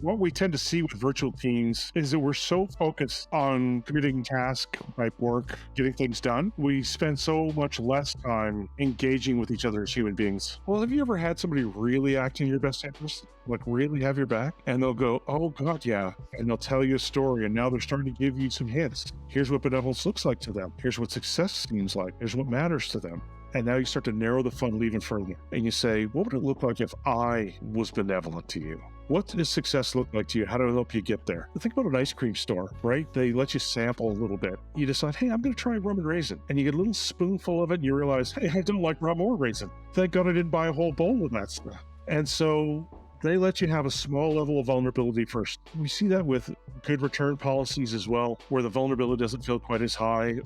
What we tend to see with virtual teams is that we're so focused on completing task type work, getting things done. We spend so much less time engaging with each other as human beings. Well, have you ever had somebody really act in your best interest? Like really have your back? And they'll go, oh God, yeah. And they'll tell you a story. And now they're starting to give you some hints. Here's what benevolence looks like to them. Here's what success seems like. Here's what matters to them. And now you start to narrow the funnel even further. And you say, what would it look like if I was benevolent to you? What does success look like to you? How do I help you get there? Think about an ice cream store, right? They let you sample a little bit. You decide, hey, I'm going to try rum and raisin. And you get a little spoonful of it and you realize, hey, I don't like rum or raisin. Thank God I didn't buy a whole bowl of that stuff. And so they let you have a small level of vulnerability first. We see that with good return policies as well, where the vulnerability doesn't feel quite as high,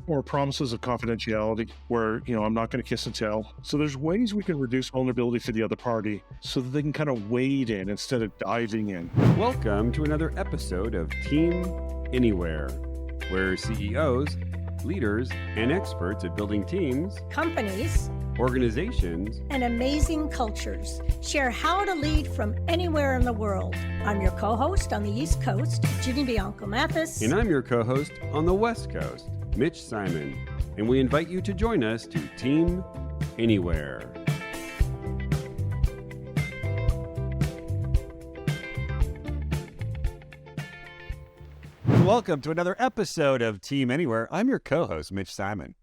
or promises of confidentiality where, I'm not going to kiss and tell. So there's ways we can reduce vulnerability for the other party so that they can kind of wade in instead of diving in. Welcome to another episode of Team Anywhere, where CEOs, leaders, and experts at building teams, companies, organizations, and amazing cultures share how to lead from anywhere in the world. I'm your co-host on the East Coast, Ginny Bianco Mathis. And I'm your co-host on the West Coast, Mitch Simon. And we invite you to join us to Team Anywhere. Welcome to another episode of Team Anywhere. I'm your co-host, Mitch Simon,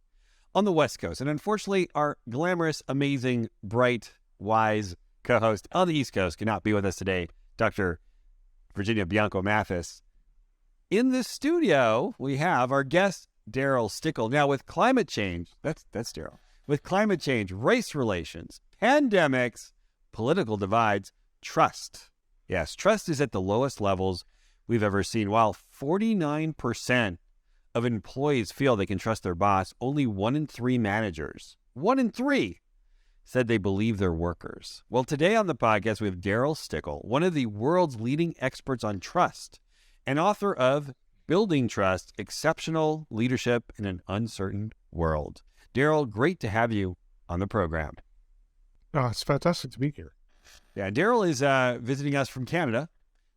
on the West Coast. And unfortunately, our glamorous, amazing, bright, wise co-host on the East Coast cannot be with us today, Dr. Virginia Bianco Mathis. In the studio, we have our guest, Darryl Stickel. Now, with climate change, that's Daryl. With climate change, race relations, pandemics, political divides, trust. Yes, trust is at the lowest levels we've ever seen. While 49% of employees feel they can trust their boss, only 1 in 3 managers, 1 in 3, said they believe their workers. Well, today on the podcast, we have Darryl Stickel, one of the world's leading experts on trust and author of Building Trust, Exceptional Leadership in an Uncertain World. Daryl, great to have you on the program. Oh, it's fantastic to be here. Yeah, Daryl is visiting us from Canada.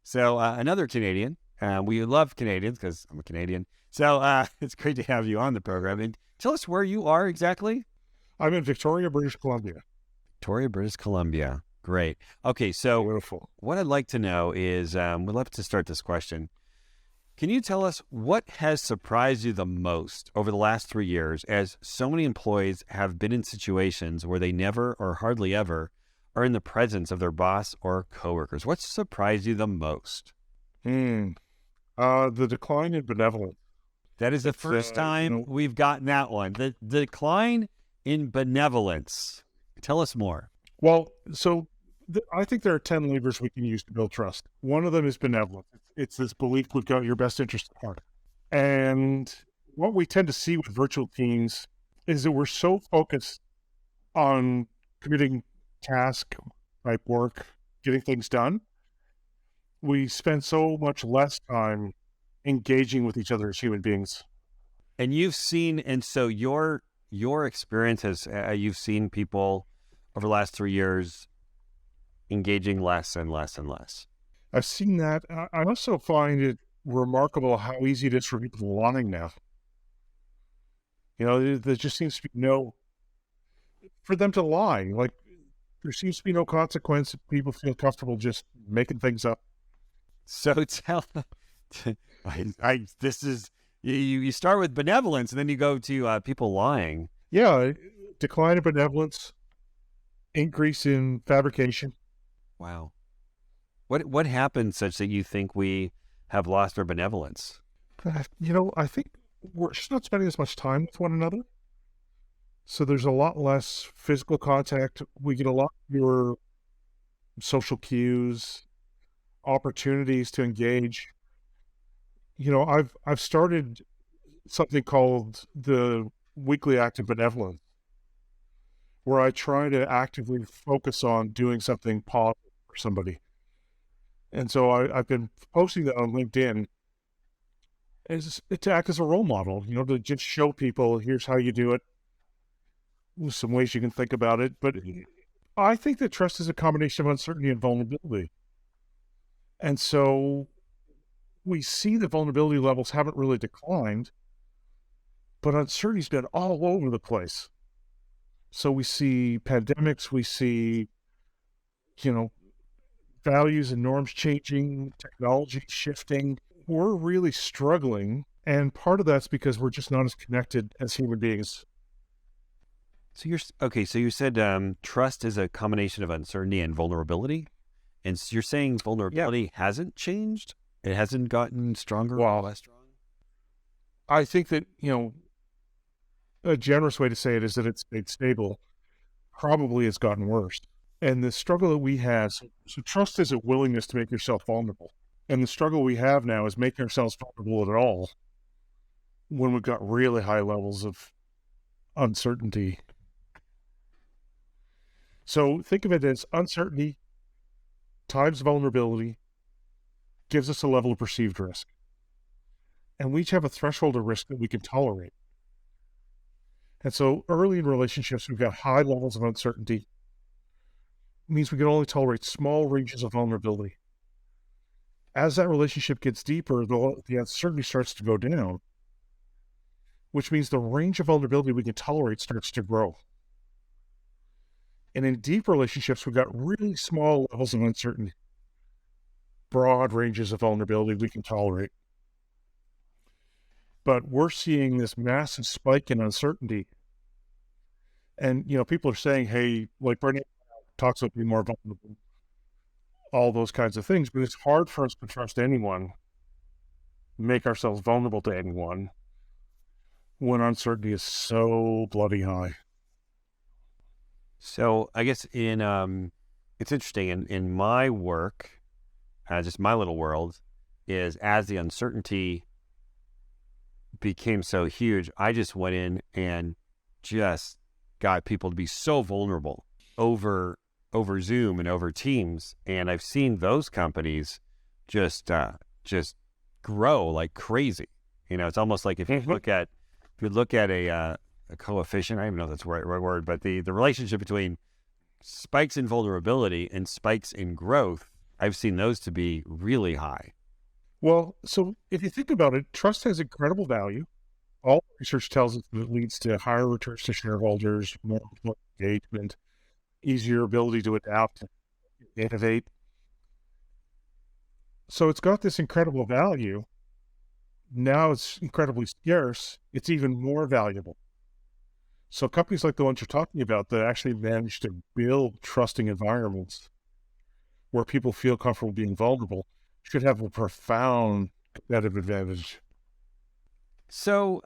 So another Canadian. We love Canadians because I'm a Canadian. So it's great to have you on the program. And tell us where you are exactly. I'm in Victoria, British Columbia. Victoria, British Columbia. Great. Okay, so Beautiful. What I'd like to know is, we'd love to start this question. Can you tell us what has surprised you the most over the last 3 years, as so many employees have been in situations where they never or hardly ever are in the presence of their boss or coworkers? What's surprised you the most? The decline in benevolence. That is the first time we've gotten that one. The decline in benevolence. Tell us more. Well, so I think there are 10 levers we can use to build trust. One of them is benevolence. It's this belief we've got your best interest at heart. And what we tend to see with virtual teams is that we're so focused on committing task type work, getting things done. We spend so much less time engaging with each other as human beings. And you've seen, and so your experience has, you've seen people over the last 3 years engaging less and less and less. I've seen that. I also find it remarkable how easy it is for people to lie now. There just seems to be for them to lie. Like, there seems to be no consequence if people feel comfortable just making things up. So tell, this is, you start with benevolence and then you go to people lying. Yeah, decline in benevolence, increase in fabrication. Wow. What happened such that you think we have lost our benevolence? I think we're just not spending as much time with one another. So there's a lot less physical contact. We get a lot fewer social cues, opportunities to engage. I've started something called the weekly act of benevolence, where I try to actively focus on doing something positive for somebody. And so I've been posting that on LinkedIn to act as a role model, to just show people, here's how you do it. There's some ways you can think about it. But I think that trust is a combination of uncertainty and vulnerability. And so we see the vulnerability levels haven't really declined, but uncertainty's been all over the place. So we see pandemics, we see, values and norms changing, technology shifting. We're really struggling. And part of that's because we're just not as connected as human beings. So you said trust is a combination of uncertainty and vulnerability. And so you're saying vulnerability hasn't changed? It hasn't gotten stronger or less strong? I think that, a generous way to say it is that it's stayed stable. Probably it's gotten worse. And the struggle that we had, so trust is a willingness to make yourself vulnerable. And the struggle we have now is making ourselves vulnerable at all when we've got really high levels of uncertainty. So think of it as uncertainty times vulnerability gives us a level of perceived risk. And we each have a threshold of risk that we can tolerate. And so early in relationships, we've got high levels of uncertainty. It means we can only tolerate small ranges of vulnerability. As that relationship gets deeper, the uncertainty starts to go down, which means the range of vulnerability we can tolerate starts to grow. And in deep relationships, we've got really small levels of uncertainty, broad ranges of vulnerability we can tolerate. But we're seeing this massive spike in uncertainty. And, people are saying, hey, like Bernie talks about being more vulnerable, all those kinds of things, but it's hard for us to trust anyone, make ourselves vulnerable to anyone when uncertainty is so bloody high. So I guess it's interesting in my work, just my little world, is as the uncertainty became so huge, I just went in and just got people to be so vulnerable over Zoom and over Teams, and I've seen those companies just grow like crazy. It's almost like if you look at a coefficient, I don't even know if that's the right word, but the relationship between spikes in vulnerability and spikes in growth, I've seen those to be really high. Well, so if you think about it, trust has incredible value. All research tells us that it leads to higher returns to shareholders, more engagement, easier ability to adapt, innovate. So it's got this incredible value. Now it's incredibly scarce. It's even more valuable. So companies like the ones you're talking about that actually manage to build trusting environments where people feel comfortable being vulnerable should have a profound competitive advantage. So,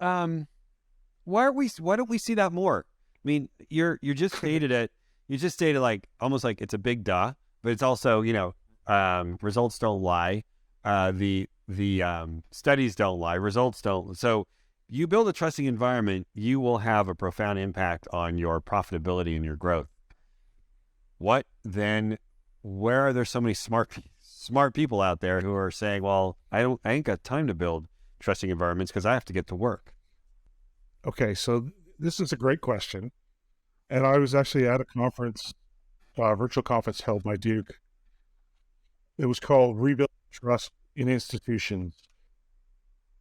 why don't we see that more? I mean, you just stated it. You just stated like almost like it's a big duh, but it's also results don't lie. The studies don't lie. Results don't. So you build a trusting environment, you will have a profound impact on your profitability and your growth. What then? Where are there so many smart people out there who are saying, "Well, I ain't got time to build trusting environments because I have to get to work"? Okay, so this is a great question. And I was actually at a conference, a virtual conference held by Duke. It was called Rebuilding Trust in Institutions.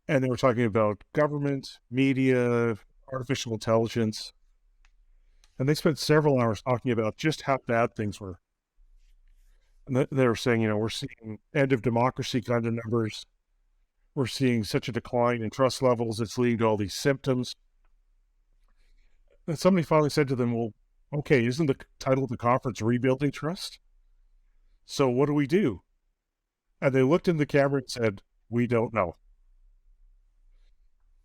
And they were talking about government, media, artificial intelligence. And they spent several hours talking about just how bad things were. And they were saying, we're seeing end of democracy kind of numbers. We're seeing such a decline in trust levels. It's leading to all these symptoms. And somebody finally said to them, well, okay, isn't the title of the conference Rebuilding Trust? So what do we do? And they looked in the camera and said, we don't know.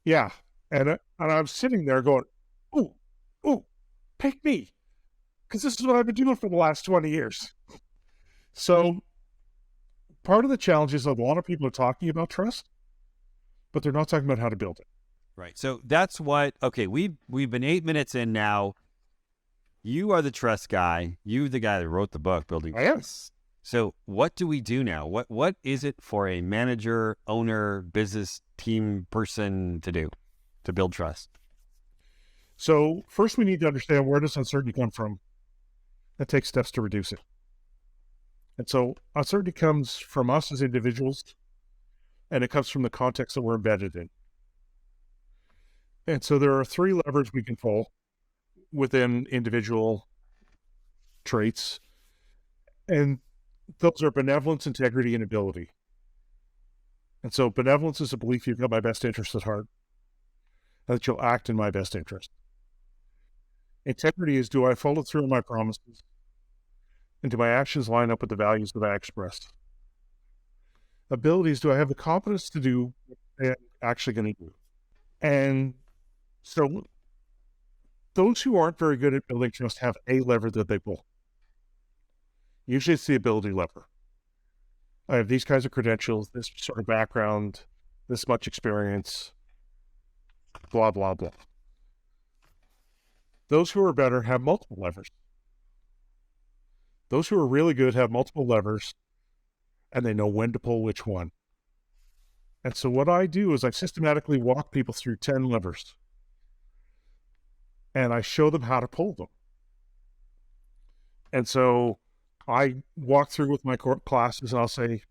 Yeah. And I'm sitting there going, ooh, pick me. Because this is what I've been doing for the last 20 years. So part of the challenge is a lot of people are talking about trust, but they're not talking about how to build it. Right. So that's okay, we've been 8 minutes in now. You are the trust guy. You're the guy that wrote the book, Building Trust. I am. So what do we do now? What is it for a manager, owner, business team person to do to build trust? So first we need to understand, where does uncertainty come from? That takes steps to reduce it. And so uncertainty comes from us as individuals, and it comes from the context that we're embedded in. And so there are 3 levers we can pull within individual traits. And those are benevolence, integrity, and ability. And so benevolence is a belief you've got my best interest at heart, and that you'll act in my best interest. Integrity is, do I follow through on my promises? And do my actions line up with the values that I express? Ability is, do I have the competence to do what I'm actually going to do? And so those who aren't very good at building trust have a lever that they pull. Usually it's the ability lever. I have these kinds of credentials, this sort of background, this much experience, blah, blah, blah. Those who are better have multiple levers. Those who are really good have multiple levers, and they know when to pull which one. And so what I do is I systematically walk people through 10 levers, and I show them how to pull them. And so I walk through with my classes, and I'll say,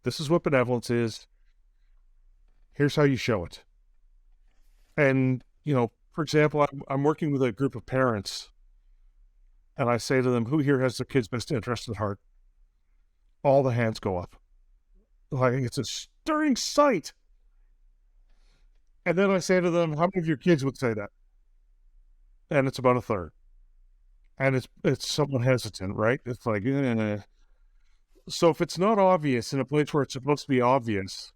this is what benevolence is. Here's how you show it. And, for example, I'm working with a group of parents, and I say to them, who here has their kid's best interest at heart? All the hands go up. Like, it's a stirring sight. And then I say to them, how many of your kids would say that? And it's about a third. And it's somewhat hesitant, right? It's like, So if it's not obvious in a place where it's supposed to be obvious,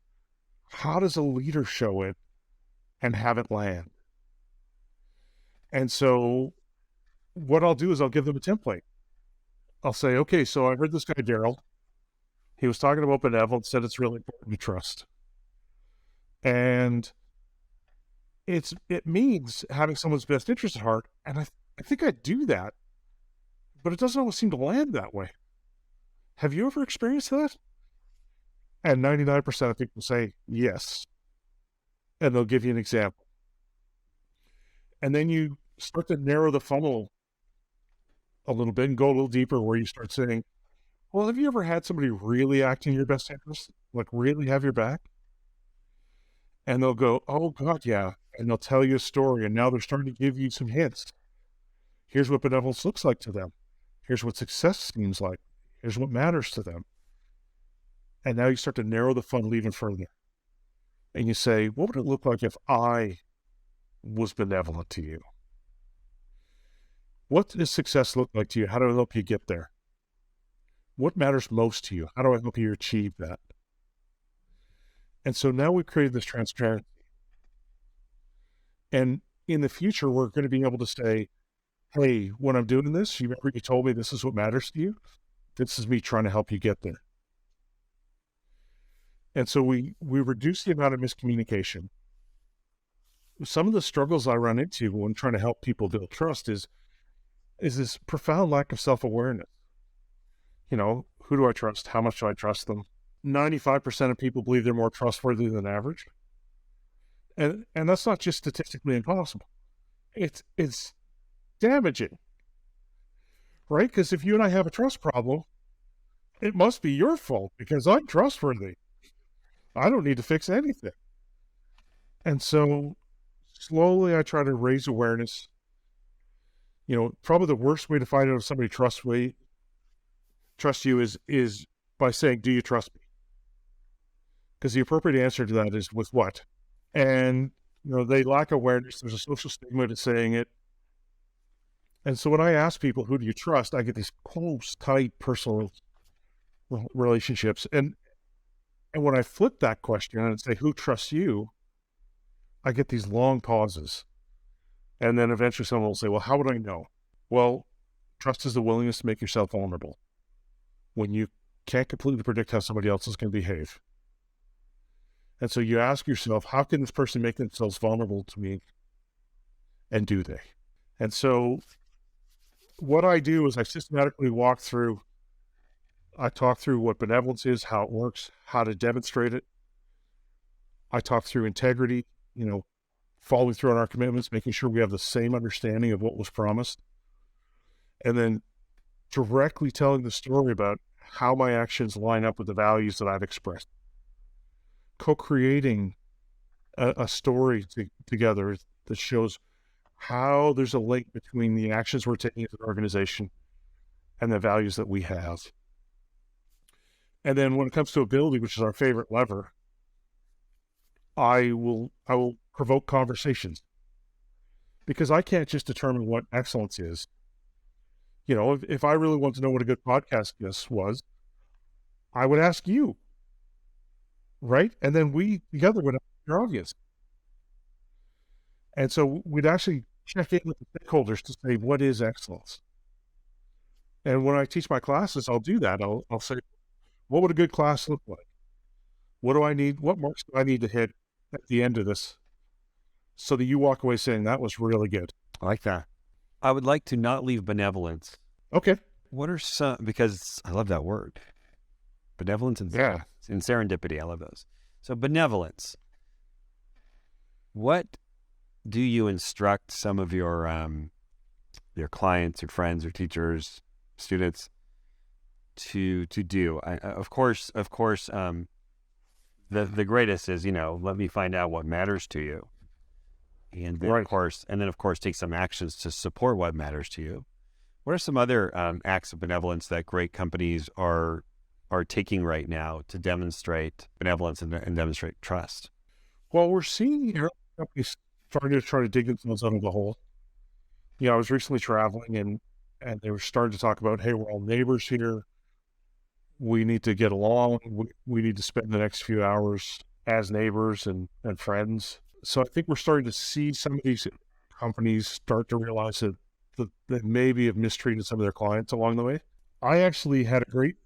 how does a leader show it and have it land? And so what I'll do is I'll give them a template. I'll say, okay, so I heard this guy, Daryl. He was talking about benevolence, said it's really important to trust. And it means having someone's best interest at heart. And I think I do that, but it doesn't always seem to land that way. Have you ever experienced that? And 99% of people say yes. And they'll give you an example. And then you start to narrow the funnel a little bit and go a little deeper, where you start saying, well, have you ever had somebody really act in your best interest? Like really have your back? And they'll go, oh God, yeah. And they'll tell you a story. And now they're starting to give you some hints. Here's what benevolence looks like to them. Here's what success seems like. Here's what matters to them. And now you start to narrow the funnel even further. And you say, what would it look like if I was benevolent to you? What does success look like to you? How do I help you get there? What matters most to you? How do I help you achieve that? And so now we've created this transparency. And in the future, we're going to be able to say, hey, when I'm doing this, you remember you told me this is what matters to you? This is me trying to help you get there. And so we reduce the amount of miscommunication. Some of the struggles I run into when trying to help people build trust is this profound lack of self-awareness. Who do I trust? How much do I trust them? 95% of people believe they're more trustworthy than average. And that's not just statistically impossible. It's damaging, right? Because if you and I have a trust problem, it must be your fault because I'm trustworthy. I don't need to fix anything. And so slowly I try to raise awareness. Probably the worst way to find out if somebody trusts you is by saying, do you trust me? Because the appropriate answer to that is with what? And, they lack awareness. There's a social stigma to saying it. And so when I ask people, who do you trust? I get these close, tight, personal relationships. And when I flip that question and say, who trusts you? I get these long pauses. And then eventually someone will say, well, how would I know? Well, trust is the willingness to make yourself vulnerable when you can't completely predict how somebody else is going to behave. And so you ask yourself, how can this person make themselves vulnerable to me? And do they? And so what I do is I systematically walk through, I talk through what benevolence is, how it works, how to demonstrate it. I talk through integrity, following through on our commitments, making sure we have the same understanding of what was promised. And then directly telling the story about how my actions line up with the values that I've expressed. Co-creating a story together that shows how there's a link between the actions we're taking as an organization and the values that we have. And then when it comes to ability, which is our favorite lever, I will provoke conversations, because I can't just determine what excellence is. You know, if I really want to know what a good podcast guest was, I would ask you, right? And then we together would ask your audience. And so we'd actually check in with the stakeholders to say, what is excellence? And when I teach my classes, I'll do that. I'll say, what would a good class look like? What do I need? What marks do I need to hit at the end of this so that you walk away saying that was really good? I like that. I would like to not leave benevolence. Okay. What are some, because I love that word, benevolence and serendipity. I love those. So benevolence. What do you instruct some of your clients, your friends, your teachers, students to do? Of course, the greatest is, let me find out what matters to you. And then, of course, take some actions to support what matters to you. What are some other acts of benevolence that great companies are taking right now to demonstrate benevolence and demonstrate trust? Well, we're seeing companies starting to try to dig themselves out of the hole. I was recently traveling and they were starting to talk about, hey, we're all neighbors here. We need to get along. We need to spend the next few hours as neighbors and friends. So I think we're starting to see some of these companies start to realize that maybe have mistreated some of their clients along the way. I actually had a great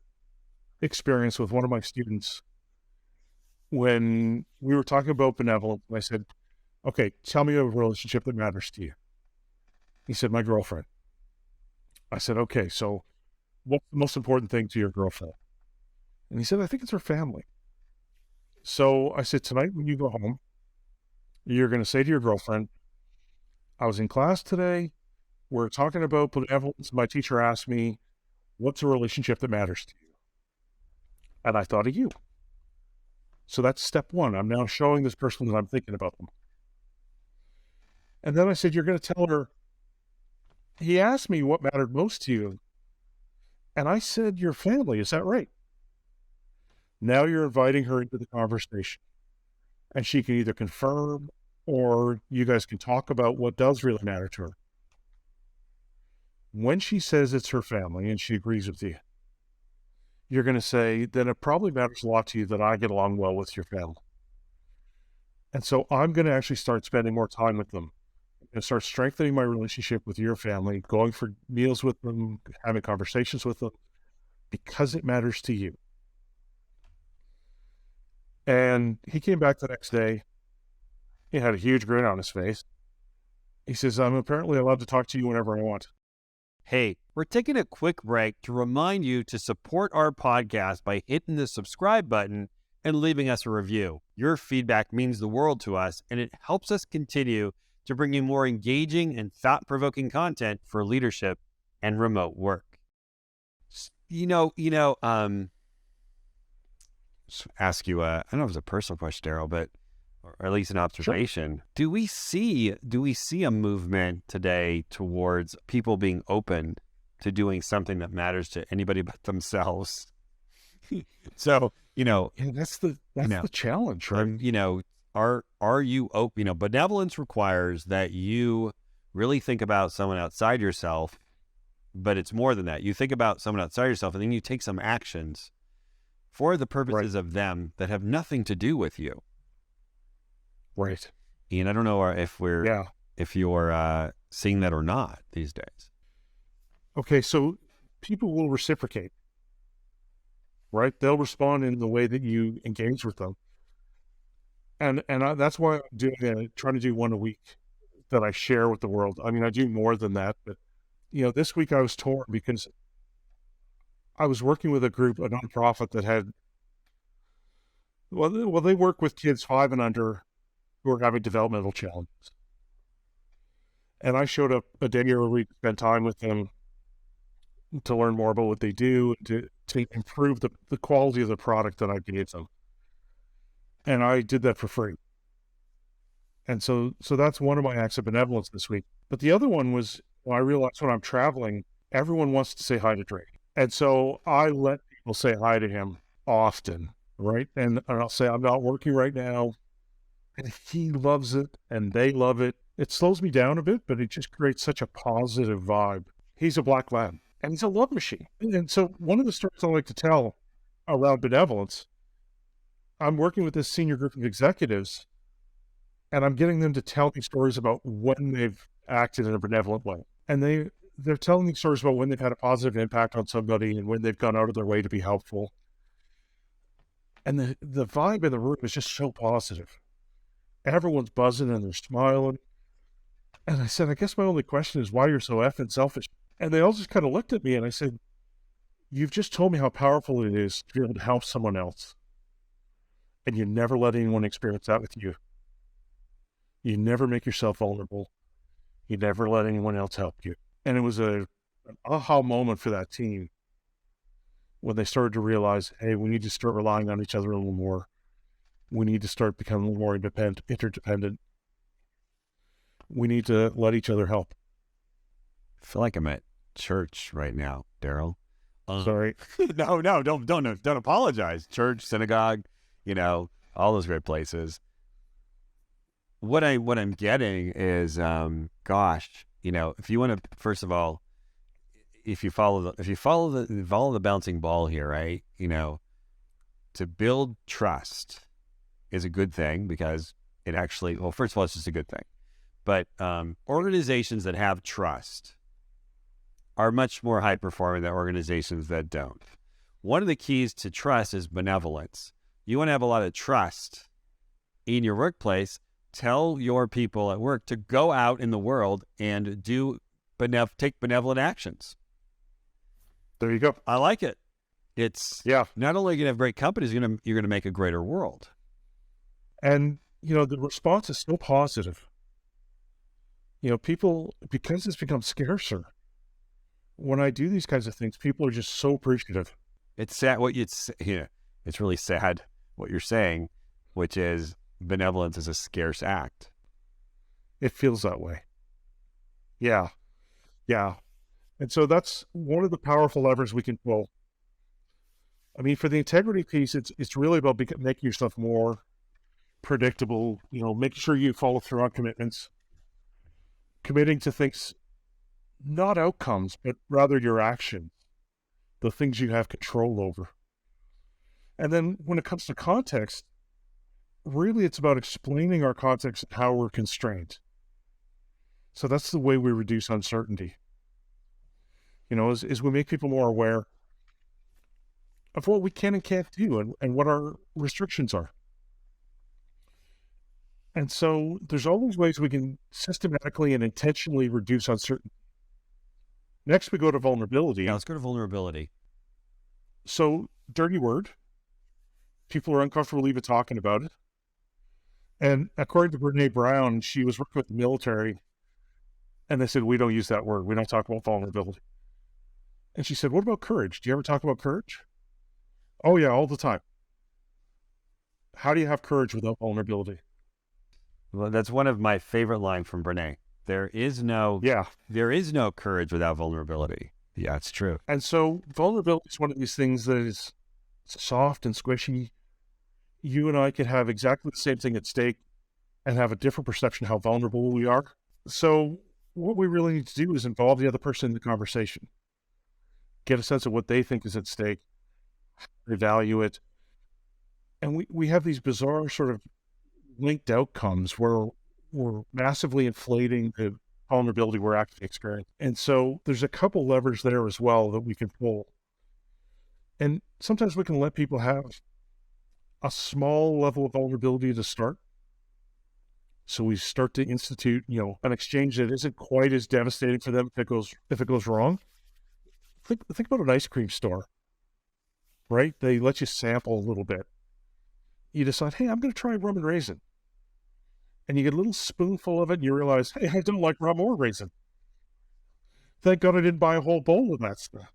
experience with one of my students when we were talking about benevolence. And I said, okay, tell me a relationship that matters to you. He said, my girlfriend. I said, okay, so what's the most important thing to your girlfriend? And he said, I think it's her family. So I said, tonight when you go home, you're going to say to your girlfriend, I was in class today. We're talking about benevolence. My teacher asked me, what's a relationship that matters to you? And I thought of you. So that's step one. I'm now showing this person that I'm thinking about them. And then I said, you're going to tell her, he asked me what mattered most to you. And I said, your family. Is that right? Now you're inviting her into the conversation. And she can either confirm or you guys can talk about what does really matter to her. When she says it's her family and she agrees with you, you're going to say, then it probably matters a lot to you that I get along well with your family. And so I'm going to actually start spending more time with them and start strengthening my relationship with your family, going for meals with them, having conversations with them, because it matters to you. And he came back the next day. He had a huge grin on his face. He says, I'm apparently allowed to talk to you whenever I want. Hey, we're taking a quick break to remind you to support our podcast by hitting the subscribe button and leaving us a review. Your feedback means the world to us, and it helps us continue to bring you more engaging and thought-provoking content for leadership and remote work. Ask you, I don't know if it's a personal question, Daryl, but or at least an observation. Sure. Do we see a movement today towards people being open to doing something that matters to anybody but themselves? So, that's the challenge, right? Are you open? Benevolence requires that you really think about someone outside yourself, but it's more than that. You think about someone outside yourself and then you take some actions for the purposes of them that have nothing to do with you. Right. And I don't know if you're seeing that or not these days. Okay, so people will reciprocate, right? They'll respond in the way that you engage with them. And that's why I'm trying to do one a week that I share with the world. I mean, I do more than that, but this week I was torn because I was working with a group, a nonprofit that had, they work with kids 5 and under who are having developmental challenges. And I showed up a day early to spend time with them. to learn more about what they do, to improve the quality of the product that I gave them. And I did that for free. And so that's one of my acts of benevolence this week. But the other one was, I realized when I'm traveling, everyone wants to say hi to Drake. And so I let people say hi to him often, right? And I'll say, I'm not working right now. And he loves it and they love it. It slows me down a bit, but it just creates such a positive vibe. He's a black lad and he's a love machine. And so one of the stories I like to tell around benevolence, I'm working with this senior group of executives and I'm getting them to tell me stories about when they've acted in a benevolent way. And they're telling me stories about when they've had a positive impact on somebody and when they've gone out of their way to be helpful. And the vibe in the room is just so positive. Everyone's buzzing and they're smiling. And I said, I guess my only question is why you're so effing selfish. And they all just kind of looked at me and I said, you've just told me how powerful it is to be able to help someone else. And you never let anyone experience that with you. You never make yourself vulnerable. You never let anyone else help you. And it was an aha moment for that team when they started to realize, hey, we need to start relying on each other a little more. We need to start becoming a little more interdependent. We need to let each other help. I feel like I'm at church right now, Daryl. Sorry. No, don't apologize. Church, synagogue, all those great places. What I'm getting is, if you want to, first of all, if you follow the bouncing ball here, right? To build trust is a good thing because it actually, well, first of all, it's just a good thing. But organizations that have trust are much more high performing than organizations that don't. One of the keys to trust is benevolence. You want to have a lot of trust in your workplace. Tell your people at work to go out in the world and take benevolent actions. There you go. I like it. It's not only going to have great companies, you're going to make a greater world. And, the response is so positive. People, because it's become scarcer, when I do these kinds of things, people are just so appreciative. It's sad it's really sad what you're saying, which is benevolence is a scarce act. It feels that way. Yeah. And so that's one of the powerful levers we can pull. I mean, for the integrity piece, it's really about making yourself more predictable, making sure you follow through on commitments, committing to things, not outcomes, but rather your actions, the things you have control over. And then when it comes to context, really it's about explaining our context and how we're constrained. So that's the way we reduce uncertainty. Is we make people more aware of what we can and can't do and what our restrictions are. And so there's all these ways we can systematically and intentionally reduce uncertainty. Next, we go to vulnerability. Yeah, let's go to vulnerability. So, dirty word. People are uncomfortable even talking about it. And according to Brene Brown, she was working with the military, and they said, we don't use that word. We don't talk about vulnerability. And she said, what about courage? Do you ever talk about courage? Oh, yeah, all the time. How do you have courage without vulnerability? Well, that's one of my favorite lines from Brene. There is no courage without vulnerability. Yeah, it's true. And so vulnerability is one of these things that is soft and squishy. You and I could have exactly the same thing at stake and have a different perception of how vulnerable we are. So what we really need to do is involve the other person in the conversation, get a sense of what they think is at stake, they value it. And we have these bizarre sort of linked outcomes where we're massively inflating the vulnerability we're actually experiencing. And so there's a couple levers there as well that we can pull. And sometimes we can let people have a small level of vulnerability to start. So we start to institute, an exchange that isn't quite as devastating for them if it goes wrong. Think about an ice cream store, right? They let you sample a little bit. You decide, hey, I'm going to try rum and raisin. And you get a little spoonful of it and you realize, hey, I don't like rum or raisin. Thank God I didn't buy a whole bowl of that stuff.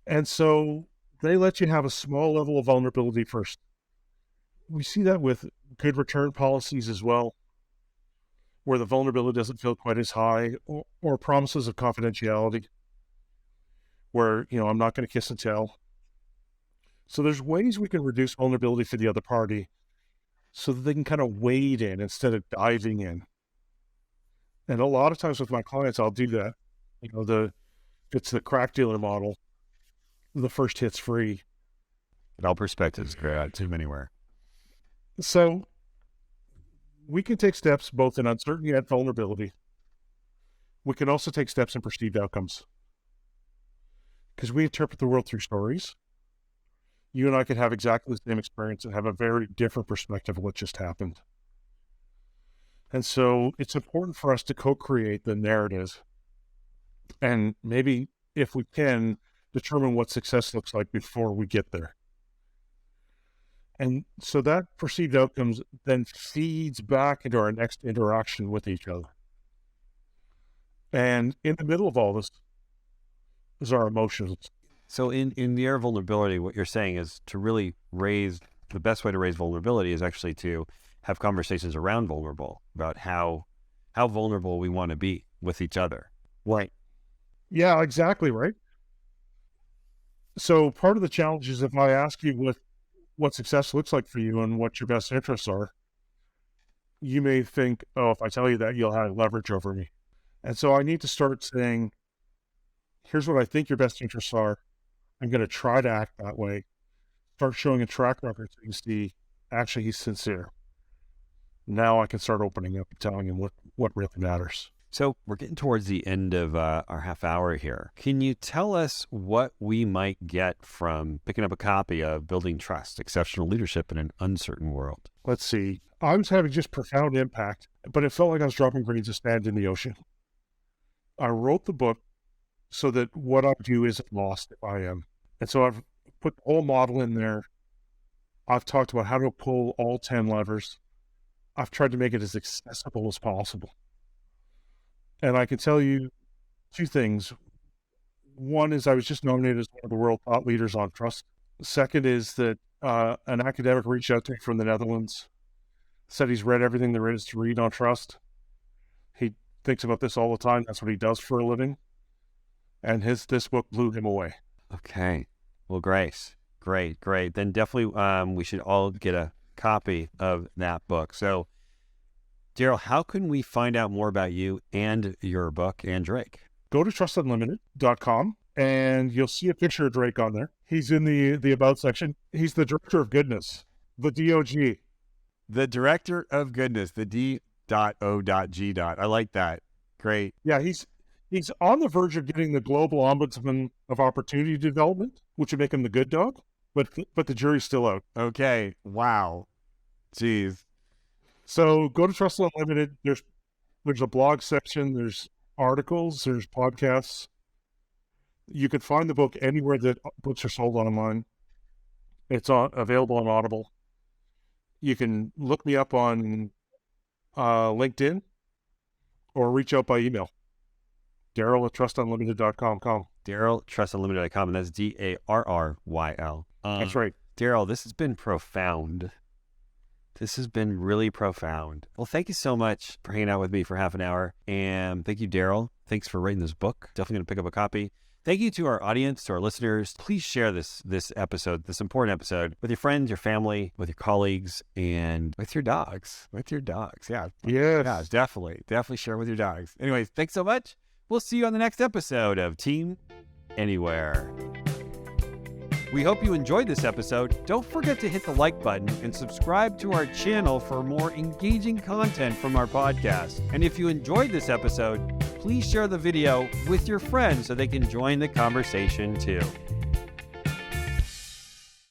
And so they let you have a small level of vulnerability first. We see that with good return policies as well, where the vulnerability doesn't feel quite as high, or promises of confidentiality, where, I'm not going to kiss and tell. So there's ways we can reduce vulnerability for the other party so that they can kind of wade in instead of diving in. And a lot of times with my clients, I'll do that. It's the crack dealer model. The first hit's free. In all perspectives, great. Too anywhere. So we can take steps both in uncertainty and vulnerability. We can also take steps in perceived outcomes, because we interpret the world through stories. You and I could have exactly the same experience and have a very different perspective of what just happened. And so it's important for us to co-create the narrative, and maybe, if we can, determine what success looks like before we get there. And so that perceived outcomes then feeds back into our next interaction with each other. And in the middle of all this is our emotions. So in the area of vulnerability, what you're saying is to really the best way to raise vulnerability is actually to have conversations around about how vulnerable we want to be with each other. Right. Yeah, exactly right. So part of the challenge is, if I ask you what success looks like for you and what your best interests are, you may think, oh, if I tell you that, you'll have leverage over me. And so I need to start saying, here's what I think your best interests are. I'm going to try to act that way. Start showing a track record so you can see, actually, he's sincere. Now I can start opening up and telling him what really matters. So we're getting towards the end of our half hour here. Can you tell us what we might get from picking up a copy of Building Trust, Exceptional Leadership in an Uncertain World? Let's see. I was having just profound impact, but it felt like I was dropping grains of sand in the ocean. I wrote the book so that what I do isn't lost if I am. And so I've put the whole model in there. I've talked about how to pull all 10 levers. I've tried to make it as accessible as possible. And I can tell you two things. One is I was just nominated as one of the world thought leaders on trust. Second is that an academic reached out to me from the Netherlands, said he's read everything there is to read on trust. He thinks about this all the time. That's what he does for a living. And this book blew him away. Okay. Well, Grace, great. Then definitely we should all get a copy of that book. So, Daryl, how can we find out more about you and your book and Drake? Go to trustunlimited.com and you'll see a picture of Drake on there. He's in the About section. He's the Director of Goodness, the DOG. The Director of Goodness, the D.O.G. I like that. Great. Yeah, he's on the verge of getting the Global Ombudsman of Opportunity Development, which would make him the good dog, but the jury's still out. Okay. Wow. Jeez. So go to Trust Unlimited. There's a blog section. There's articles. There's podcasts. You can find the book anywhere that books are sold online. It's available on Audible. You can look me up on LinkedIn or reach out by email. Daryl at trustunlimited.com. Daryl, trustunlimited.com, and that's Darryl. That's right. Daryl, this has been profound. This has been really profound. Well, thank you so much for hanging out with me for half an hour. And thank you, Daryl. Thanks for writing this book. Definitely going to pick up a copy. Thank you to our audience, to our listeners. Please share this episode, this important episode, with your friends, your family, with your colleagues, and with your dogs. Yeah. Yes. Yeah, definitely share with your dogs. Anyways, thanks so much. We'll see you on the next episode of Team Anywhere. We hope you enjoyed this episode. Don't forget to hit the like button and subscribe to our channel for more engaging content from our podcast. And if you enjoyed this episode, please share the video with your friends so they can join the conversation too.